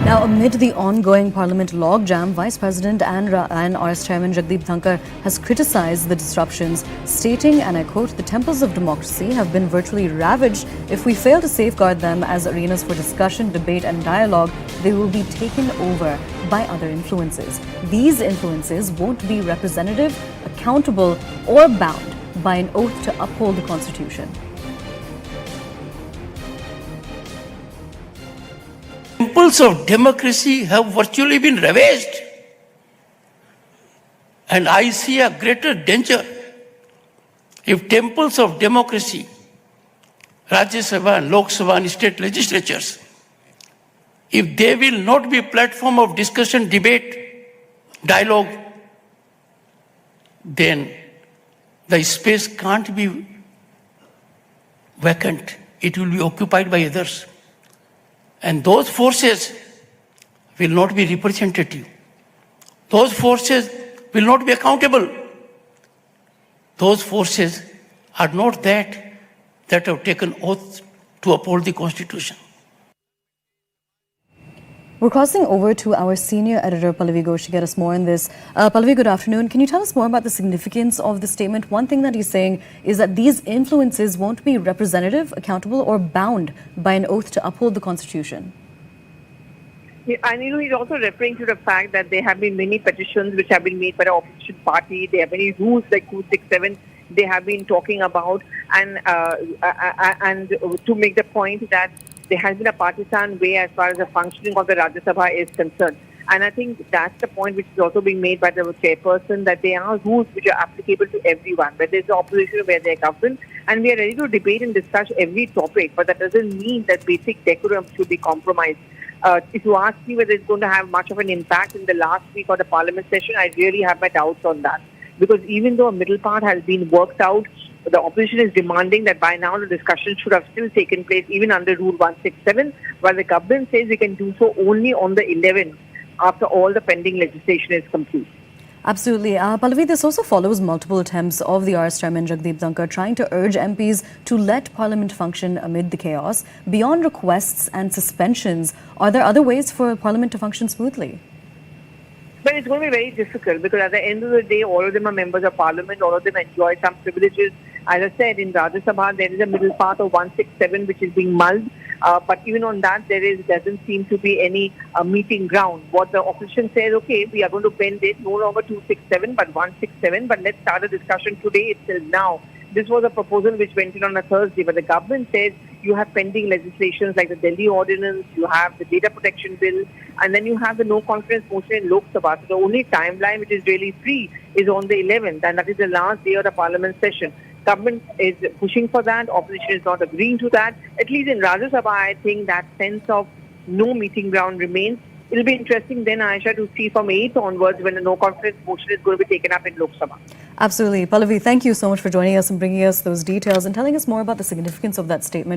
Now, amid the ongoing Parliament logjam, Vice President and RS Chairman Jagdeep Dhankhar has criticized the disruptions, stating, and I quote, "The temples of democracy have been virtually ravaged. If we fail to safeguard them as arenas for discussion, debate, and dialogue, they will be taken over by other influences. These influences won't be representative, accountable, or bound by an oath to uphold the Constitution." Temples of democracy have virtually been ravaged. And I see a greater danger if temples of democracy, Rajya Sabha and Lok Sabha and state legislatures, if they will not be a platform of discussion, debate, dialogue, then the space can't be vacant. It will be occupied by others. And those forces will not be representative. Those forces will not be accountable. Those forces are not that have taken oath to uphold the Constitution. We're crossing over to our senior editor, Pallavi Ghosh, to get us more on this. Pallavi, good afternoon. Can you tell us more about the significance of the statement? One thing that he's saying is that these influences won't be representative, accountable, or bound by an oath to uphold the Constitution. Yeah, and he's also referring to the fact that there have been many petitions which have been made by the opposition party. There are many rules like 267 they have been talking about, and to make the point that there has been a partisan way as far as the functioning of the Rajya Sabha is concerned. And I think that's the point which is also being made by the chairperson, that there are rules which are applicable to everyone, whether it's the opposition or whether they're government. And we are ready to debate and discuss every topic, but that doesn't mean that basic decorum should be compromised. If you ask me whether it's going to have much of an impact in the last week of the Parliament session, I really have my doubts on that. Because even though a middle part has been worked out, the opposition is demanding that by now the discussion should have still taken place even under Rule 167, while the government says we can do so only on the 11th after all the pending legislation is complete. Absolutely. Pallavi, this also follows multiple attempts of the RS Chairman Jagdeep Dhankhar trying to urge MPs to let Parliament function amid the chaos. Beyond requests and suspensions, are there other ways for Parliament to function smoothly? But it's going to be very difficult because at the end of the day, all of them are members of Parliament, all of them enjoy some privileges. As I said, in Rajya Sabha, there is a middle part of 167 which is being mulled. But even on that, doesn't seem to be any meeting ground. What the opposition says, okay, we are going to bend it, no longer 267 but 167, but let's start a discussion today itself now. This was a proposal which went in on a Thursday, but the government says you have pending legislations like the Delhi Ordinance, you have the Data Protection Bill, and then you have the no-confidence motion in Lok Sabha. So the only timeline which is really free is on the 11th, and that is the last day of the Parliament session. Government is pushing for that. Opposition is not agreeing to that. At least in Rajya Sabha, I think that sense of no meeting ground remains. It will be interesting then, Aisha, to see from 8th onwards when the no-confidence motion is going to be taken up in Lok Sabha. Absolutely. Pallavi, thank you so much for joining us and bringing us those details and telling us more about the significance of that statement.